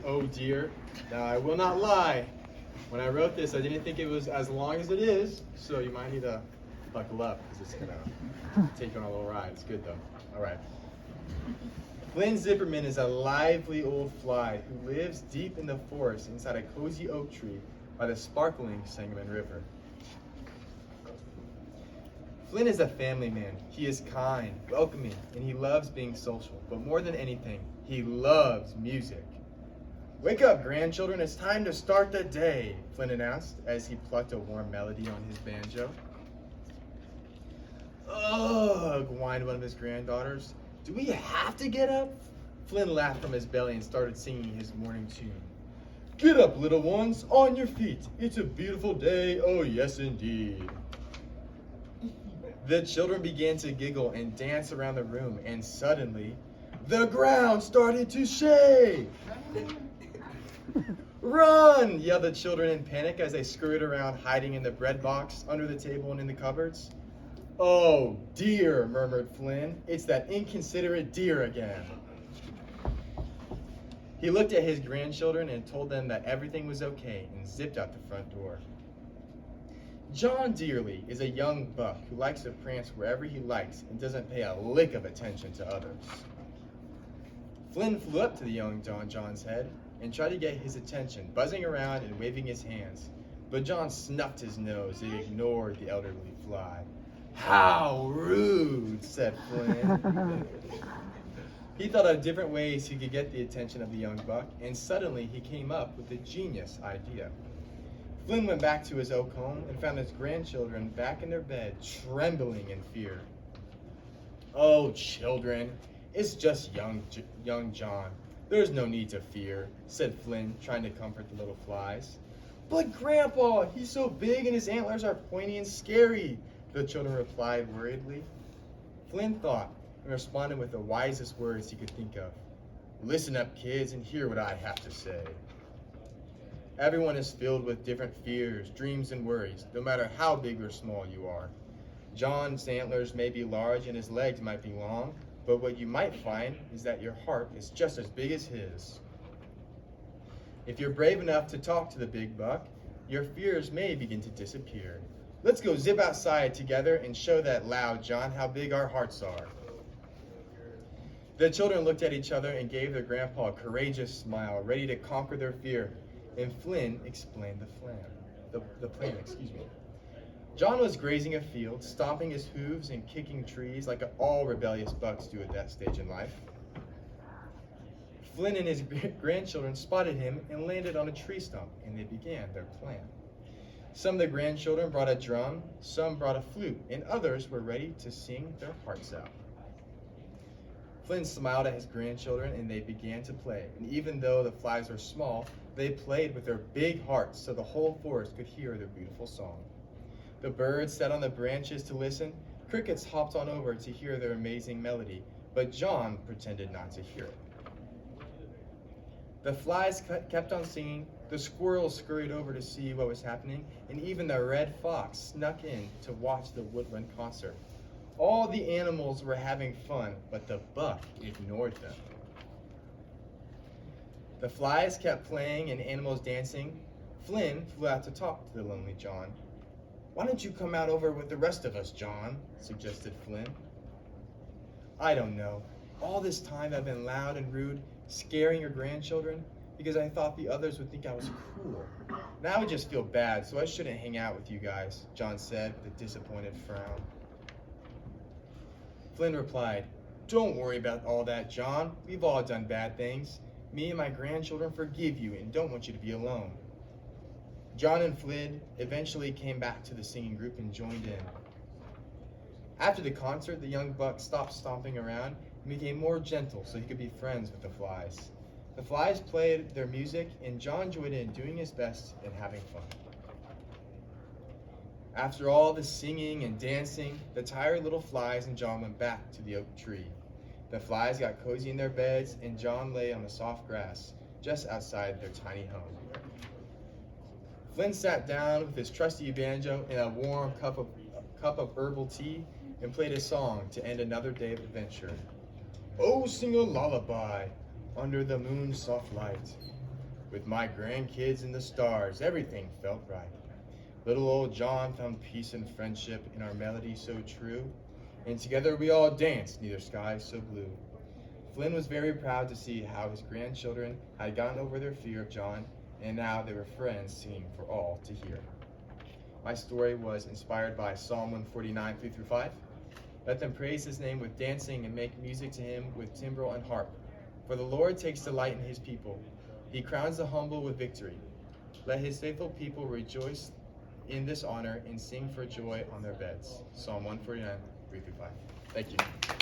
Oh dear. Now I will not lie. When I wrote this, I didn't think it was as long as it is, so you might need to buckle up because it's gonna take you on a little ride. It's good though. All right. Flynn Zipperman is a lively old fly who lives deep in the forest inside a cozy oak tree by the sparkling Sangamon River. Flynn is a family man. He is kind, welcoming, and he loves being social. But more than anything, he loves music. "Wake up, grandchildren, it's time to start the day," Flynn announced as he plucked a warm melody on his banjo. "Ugh," whined one of his granddaughters. "Do we have to get up?" Flynn laughed from his belly and started singing his morning tune. "Get up, little ones, on your feet. It's a beautiful day, oh yes indeed." The children began to giggle and dance around the room, and suddenly, the ground started to shake. "Run!" yelled the children in panic as they scurried around, hiding in the bread box, under the table, and in the cupboards. "Oh dear," murmured Flynn. "It's that inconsiderate deer again." He looked at his grandchildren and told them that everything was okay and zipped out the front door. John Dearly is a young buck who likes to prance wherever he likes and doesn't pay a lick of attention to others. Flynn flew up to the young John's head and tried to get his attention, buzzing around and waving his hands. But John snuffed his nose and ignored the elderly fly. "How rude," said Flynn. He thought of different ways he could get the attention of the young buck, and suddenly he came up with a genius idea. Flynn went back to his oak home and found his grandchildren back in their bed, trembling in fear. "Oh, children, it's just young John. There's no need to fear," said Flynn, trying to comfort the little flies. "But Grandpa, he's so big and his antlers are pointy and scary," the children replied worriedly. Flynn thought and responded with the wisest words he could think of. "Listen up, kids, and hear what I have to say. Everyone is filled with different fears, dreams, and worries, no matter how big or small you are. John's antlers may be large and his legs might be long, but what you might find is that your heart is just as big as his. If you're brave enough to talk to the big buck, your fears may begin to disappear. Let's go zip outside together and show that loud John how big our hearts are." The children looked at each other and gave their grandpa a courageous smile, ready to conquer their fear, and Flynn explained the plan. John was grazing a field, stomping his hooves and kicking trees like all rebellious bucks do at that stage in life. Flynn and his grandchildren spotted him and landed on a tree stump, and they began their plan. Some of the grandchildren brought a drum, some brought a flute, and others were ready to sing their hearts out. Flynn smiled at his grandchildren and they began to play, and even though the flies were small, they played with their big hearts so the whole forest could hear their beautiful song. The birds sat on the branches to listen, crickets hopped on over to hear their amazing melody, but John pretended not to hear it. The flies kept on singing, the squirrels scurried over to see what was happening, and even the red fox snuck in to watch the woodland concert. All the animals were having fun, but the buck ignored them. The flies kept playing and animals dancing. Flynn flew out to talk to the lonely John. "Why don't you come out over with the rest of us, John?" suggested Flynn. "I don't know. All this time I've been loud and rude, scaring your grandchildren, because I thought the others would think I was cruel. Now I just feel bad, so I shouldn't hang out with you guys," John said with a disappointed frown. Flynn replied, "Don't worry about all that, John. We've all done bad things. Me and my grandchildren forgive you and don't want you to be alone." John and Flynn eventually came back to the singing group and joined in. After the concert, the young buck stopped stomping around and became more gentle so he could be friends with the flies. The flies played their music and John joined in, doing his best and having fun. After all the singing and dancing, the tired little flies and John went back to the oak tree. The flies got cozy in their beds, and John lay on the soft grass just outside their tiny home. Flynn sat down with his trusty banjo and a warm cup of herbal tea and played a song to end another day of adventure. "Oh, sing a lullaby under the moon's soft light. With my grandkids in the stars, everything felt right. Little old John found peace and friendship in our melody so true, and together we all danced neath skies so blue. Flynn was very proud to see how his grandchildren had gotten over their fear of John, and now they were friends singing for all to hear. My story was inspired by Psalm 149, 3-5. Let them praise his name with dancing and make music to him with timbrel and harp. For the Lord takes delight in his people. He crowns the humble with victory. Let his faithful people rejoice in this honor and sing for joy on their beds. Psalm 149, 3-5. Thank you.